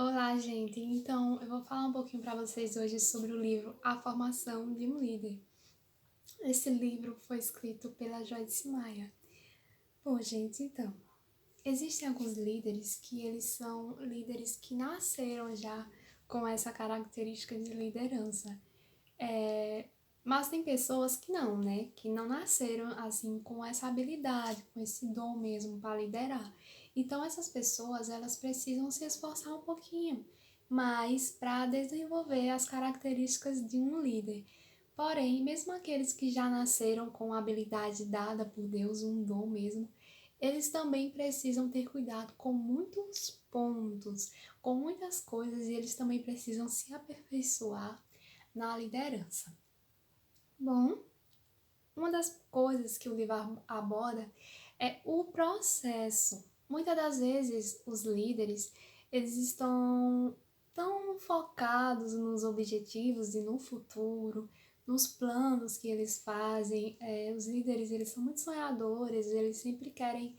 Olá, gente. Então, eu vou falar um pouquinho para vocês hoje sobre o livro A Formação de um Líder. Esse livro foi escrito pela Joyce Meyer. Bom, gente, então, existem alguns líderes que eles são líderes que nasceram já com essa característica de liderança. Mas tem pessoas que não, né? Que não nasceram assim com essa habilidade, com esse dom mesmo para liderar. Então essas pessoas, elas precisam se esforçar um pouquinho mais para desenvolver as características de um líder. Porém, mesmo aqueles que já nasceram com a habilidade dada por Deus, um dom mesmo, eles também precisam ter cuidado com muitos pontos, com muitas coisas, e eles também precisam se aperfeiçoar na liderança. Bom, uma das coisas que o livro aborda é o processo. Muitas das vezes os líderes, eles estão tão focados nos objetivos e no futuro, nos planos que eles fazem. Os líderes, eles são muito sonhadores, eles sempre querem,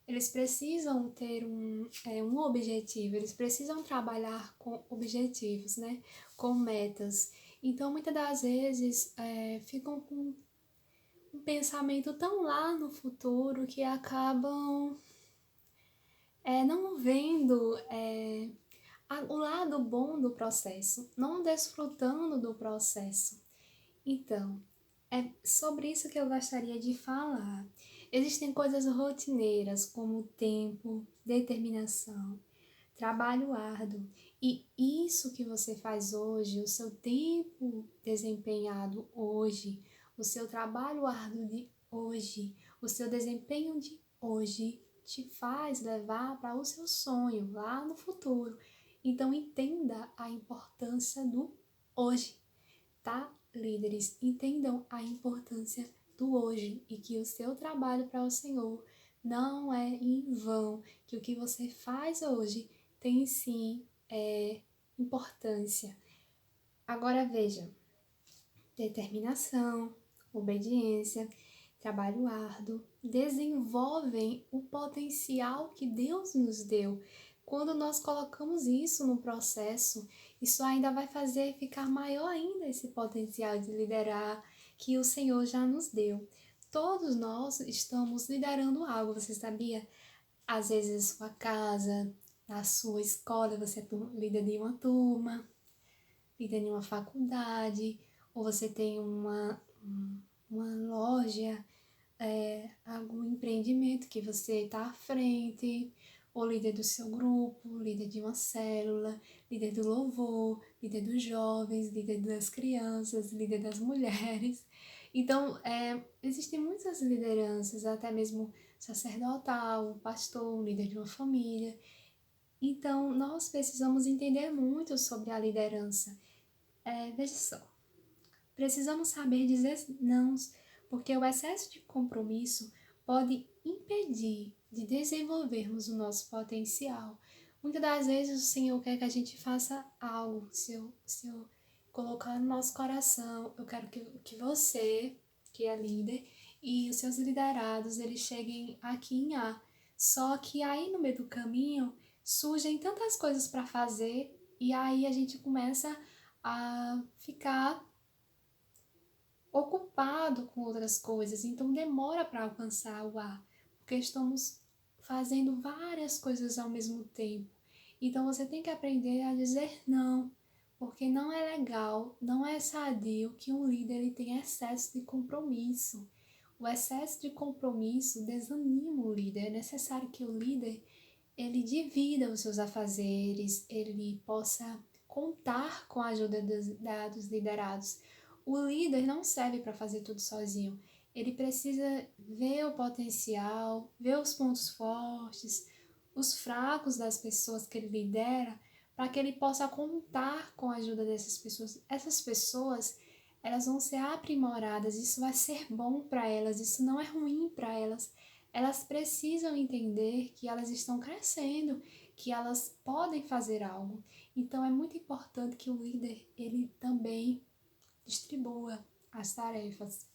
eles precisam ter um objetivo, eles precisam trabalhar com objetivos, né? Com metas. Então, muitas das vezes, ficam com um pensamento tão lá no futuro que acabam não vendo o lado bom do processo, não desfrutando do processo. Então, é sobre isso que eu gostaria de falar. Existem coisas rotineiras como tempo, determinação, trabalho árduo. E isso que você faz hoje, o seu tempo desempenhado hoje, o seu trabalho árduo de hoje, o seu desempenho de hoje, te faz levar para o seu sonho lá no futuro. Então entenda a importância do hoje, tá? Líderes, entendam a importância do hoje e que o seu trabalho para o Senhor não é em vão, que o que você faz hoje tem sim importância. Agora veja, determinação, obediência, trabalho árduo desenvolvem o potencial que Deus nos deu. Quando nós colocamos isso no processo, isso ainda vai fazer ficar maior ainda esse potencial de liderar que o Senhor já nos deu. Todos nós estamos liderando algo, você sabia? Às vezes, na sua casa, na sua escola, você é líder de uma turma, líder de uma faculdade, ou você tem uma loja, algum empreendimento que você está à frente, ou líder do seu grupo, líder de uma célula, líder do louvor, líder dos jovens, líder das crianças, líder das mulheres. Então, existem muitas lideranças, até mesmo sacerdotal, pastor, líder de uma família. Então, nós precisamos entender muito sobre a liderança. Veja só, precisamos saber dizer não, porque o excesso de compromisso pode impedir de desenvolvermos o nosso potencial. Muitas das vezes o Senhor quer que a gente faça algo, se eu colocar no nosso coração, eu quero que você, que é líder, e os seus liderados, eles cheguem aqui em A. Só que aí no meio do caminho surgem tantas coisas para fazer e aí a gente começa a ficar ocupado com outras coisas, então demora para alcançar o A, porque estamos fazendo várias coisas ao mesmo tempo. Então você tem que aprender a dizer não, porque não é legal, não é sadio que um líder ele tenha excesso de compromisso. O excesso de compromisso desanima o líder. É necessário que o líder ele divida os seus afazeres, ele possa contar com a ajuda dos liderados. O líder não serve para fazer tudo sozinho. Ele precisa ver o potencial, ver os pontos fortes, os fracos das pessoas que ele lidera, para que ele possa contar com a ajuda dessas pessoas. Essas pessoas, elas vão ser aprimoradas, isso vai ser bom para elas, isso não é ruim para elas. Elas precisam entender que elas estão crescendo, que elas podem fazer algo. Então é muito importante que o líder, ele também distribua as tarefas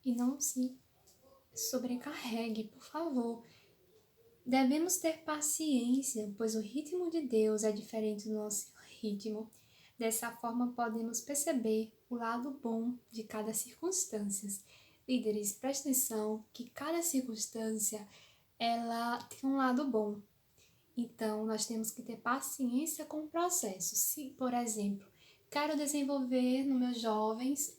e não se sobrecarregue, por favor. Devemos ter paciência, pois o ritmo de Deus é diferente do nosso ritmo. Dessa forma, podemos perceber o lado bom de cada circunstância. Líderes, prestem atenção que cada circunstância ela tem um lado bom. Então, nós temos que ter paciência com o processo. Se, por exemplo, quero desenvolver nos meus jovens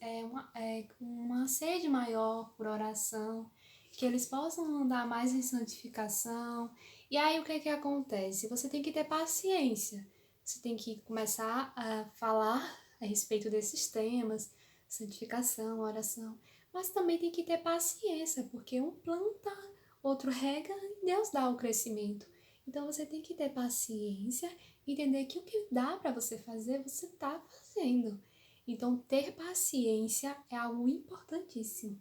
uma sede maior por oração, que eles possam andar mais em santificação. E aí, o que acontece? Você tem que ter paciência. Você tem que começar a falar a respeito desses temas, santificação, oração. Mas também tem que ter paciência, porque um planta, outro rega e Deus dá o crescimento. Então você tem que ter paciência, entender que o que dá para você fazer, você está fazendo. Então ter paciência é algo importantíssimo.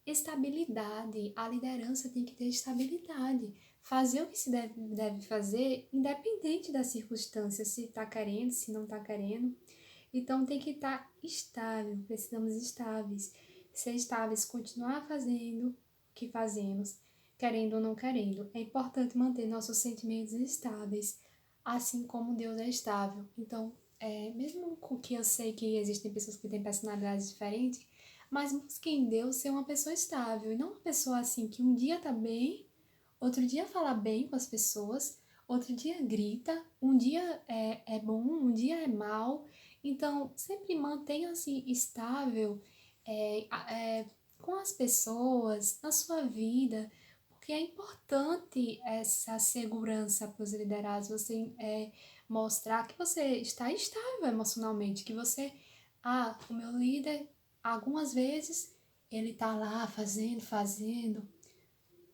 Estabilidade, a liderança tem que ter estabilidade. Fazer o que se deve fazer, independente das circunstâncias, se está querendo, se não está querendo. Então tem que estar estável, precisamos estáveis. Ser estáveis, continuar fazendo o que fazemos, querendo ou não querendo. É importante manter nossos sentimentos estáveis, assim como Deus é estável. Então, mesmo que eu sei que existem pessoas que têm personalidades diferentes, mas busque em Deus ser uma pessoa estável e não uma pessoa assim que um dia tá bem, outro dia fala bem com as pessoas, outro dia grita, um dia é bom, um dia é mal. Então, sempre mantenha-se estável com as pessoas, na sua vida, porque é importante essa segurança para os liderados, você mostrar que você está estável emocionalmente, que você, o meu líder, algumas vezes, ele tá lá fazendo,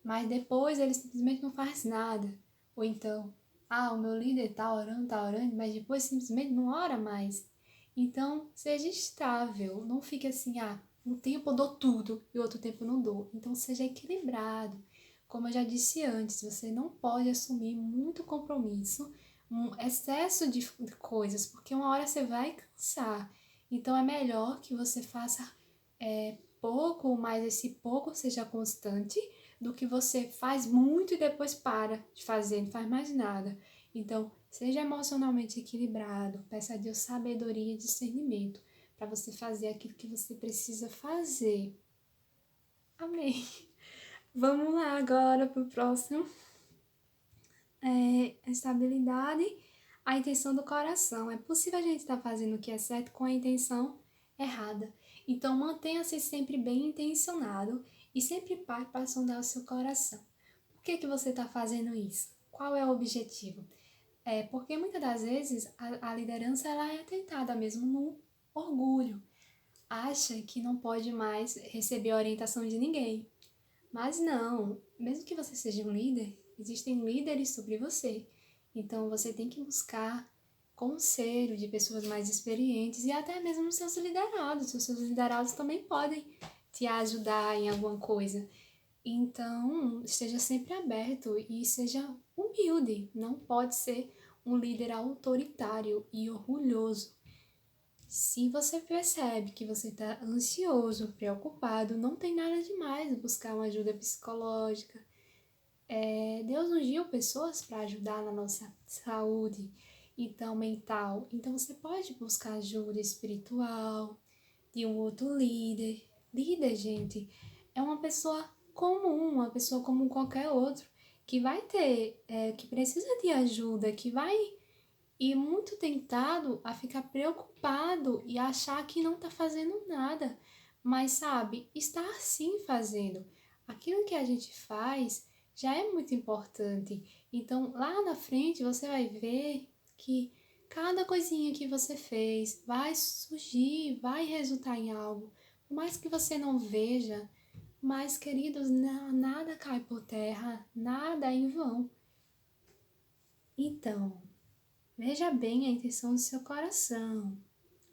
mas depois ele simplesmente não faz nada. Ou então, o meu líder tá orando, mas depois simplesmente não ora mais. Então, seja estável, não fique assim, um tempo eu dou tudo e outro tempo eu não dou. Então, seja equilibrado. Como eu já disse antes, você não pode assumir muito compromisso, um excesso de coisas, porque uma hora você vai cansar. Então, é melhor que você faça pouco, mas esse pouco seja constante, do que você faz muito e depois para de fazer, não faz mais nada. Então, seja emocionalmente equilibrado, peça a Deus sabedoria e discernimento para você fazer aquilo que você precisa fazer. Amém. Vamos lá agora para o próximo. Estabilidade, a intenção do coração. É possível a gente estar fazendo o que é certo com a intenção errada. Então, mantenha-se sempre bem intencionado e sempre pare para sondar o seu coração. Por que você está fazendo isso? Qual é o objetivo? Porque muitas das vezes a liderança ela é tentada mesmo no orgulho. Acha que não pode mais receber a orientação de ninguém. Mas não, mesmo que você seja um líder, existem líderes sobre você. Então você tem que buscar conselho de pessoas mais experientes e até mesmo os seus liderados. Os seus liderados também podem te ajudar em alguma coisa. Então, esteja sempre aberto e seja humilde. Não pode ser um líder autoritário e orgulhoso. Se você percebe que você está ansioso, preocupado, não tem nada demais buscar uma ajuda psicológica. Deus ungiu pessoas para ajudar na nossa saúde, então mental. Então você pode buscar ajuda espiritual de um outro líder. Líder, gente, é uma pessoa comum, uma pessoa como qualquer outro, que vai ter, que precisa de ajuda, que vai ir muito tentado a ficar preocupado e achar que não está fazendo nada. Mas sabe, está sim fazendo. Aquilo que a gente faz já é muito importante. Então lá na frente você vai ver que cada coisinha que você fez vai surgir, vai resultar em algo. Por mais que você não veja, mas queridos, nada cai por terra, nada é em vão. Então, veja bem a intenção do seu coração.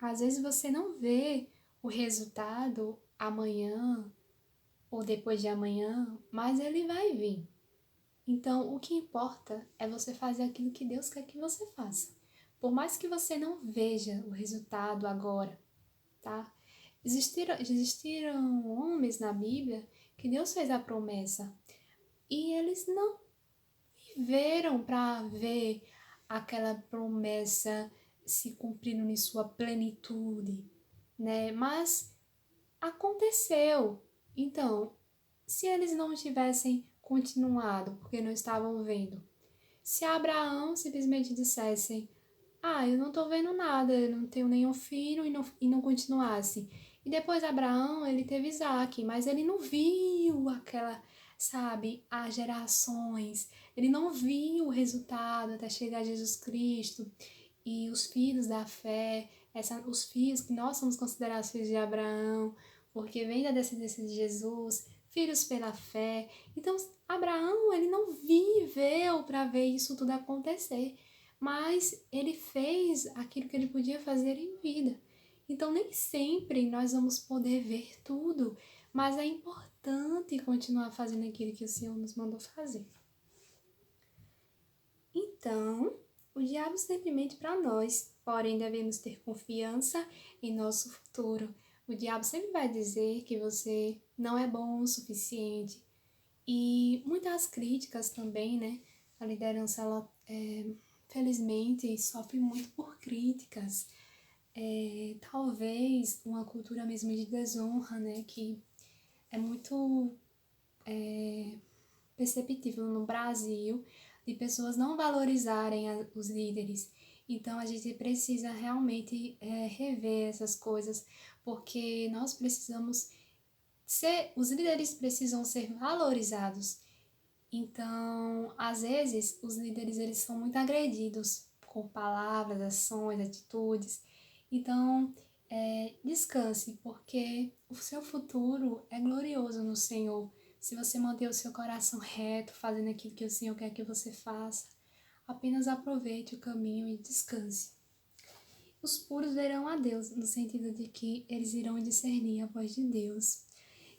Às vezes você não vê o resultado amanhã ou depois de amanhã, mas ele vai vir. Então, o que importa é você fazer aquilo que Deus quer que você faça. Por mais que você não veja o resultado agora, tá? Existiram homens na Bíblia que Deus fez a promessa e eles não viveram para ver aquela promessa se cumprindo em sua plenitude, né? Mas aconteceu. Então, se eles não tivessem continuado, porque não estavam vendo, se Abraão simplesmente dissesse: eu não tô vendo nada, eu não tenho nenhum filho, e não continuasse. E depois Abraão, ele teve Isaac, mas ele não viu aquela, sabe, as gerações. Ele não viu o resultado até chegar a Jesus Cristo e os filhos da fé, os filhos que nós somos considerados filhos de Abraão, porque vem da descendência de Jesus, filhos pela fé. Então, Abraão, ele não viveu para ver isso tudo acontecer, mas ele fez aquilo que ele podia fazer em vida. Então, nem sempre nós vamos poder ver tudo, mas é importante continuar fazendo aquilo que o Senhor nos mandou fazer. Então, o diabo sempre mente para nós, porém devemos ter confiança em nosso futuro. O diabo sempre vai dizer que você não é bom o suficiente. E muitas críticas também, né? A liderança, ela, felizmente, sofre muito por críticas. Talvez uma cultura mesmo de desonra, né? Que é muito perceptível no Brasil, de pessoas não valorizarem os líderes. Então a gente precisa realmente rever essas coisas, porque nós precisamos os líderes precisam ser valorizados. Então, às vezes, os líderes eles são muito agredidos com palavras, ações, atitudes. Então, descanse, porque o seu futuro é glorioso no Senhor. Se você manter o seu coração reto, fazendo aquilo que o Senhor quer que você faça, apenas aproveite o caminho e descanse. Os puros verão a Deus, no sentido de que eles irão discernir a voz de Deus.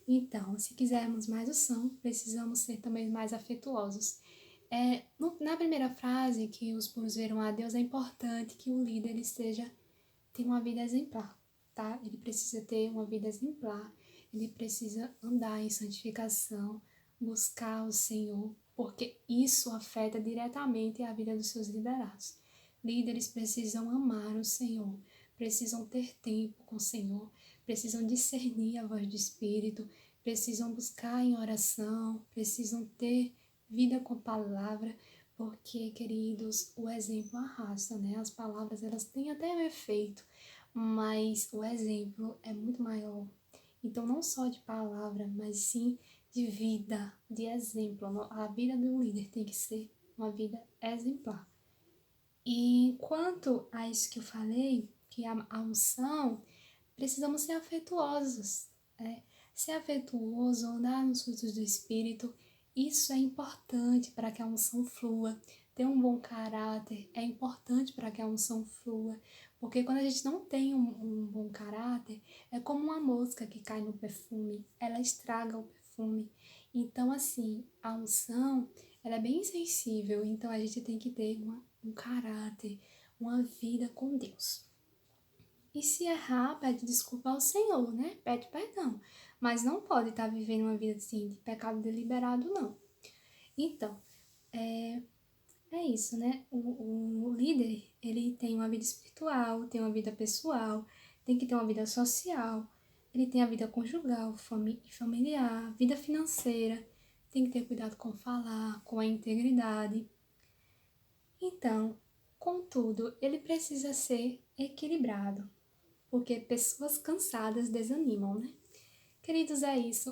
Então, se quisermos mais unção, precisamos ser também mais afetuosos. Na primeira frase, que os puros verão a Deus, é importante que o líder tenha uma vida exemplar, tá? Ele precisa ter uma vida exemplar, ele precisa andar em santificação, buscar o Senhor, porque isso afeta diretamente a vida dos seus liderados. Líderes precisam amar o Senhor, precisam ter tempo com o Senhor, precisam discernir a voz do Espírito, precisam buscar em oração, precisam ter vida com a palavra, porque, queridos, o exemplo arrasta, né? As palavras, elas têm até um efeito, mas o exemplo é muito maior. Então, não só de palavra, mas sim de vida, de exemplo. A vida de um líder tem que ser uma vida exemplar. E quanto a isso que eu falei, que a unção, precisamos ser afetuosos, né? Ser afetuoso, andar nos frutos do Espírito, isso é importante para que a unção flua. Ter um bom caráter é importante para que a unção flua, porque quando a gente não tem um bom caráter, é como uma mosca que cai no perfume, ela estraga o perfume. Então, assim, a unção, ela é bem sensível, então a gente tem que ter um caráter, uma vida com Deus. E se errar, pede desculpa ao Senhor, né? Pede perdão. Mas não pode estar vivendo uma vida assim de pecado deliberado, não. Então, é isso, né? O líder, ele tem uma vida espiritual, tem uma vida pessoal, tem que ter uma vida social, ele tem a vida conjugal, familiar, vida financeira, tem que ter cuidado com falar, com a integridade. Então, contudo, ele precisa ser equilibrado, porque pessoas cansadas desanimam, né? Queridos, é isso.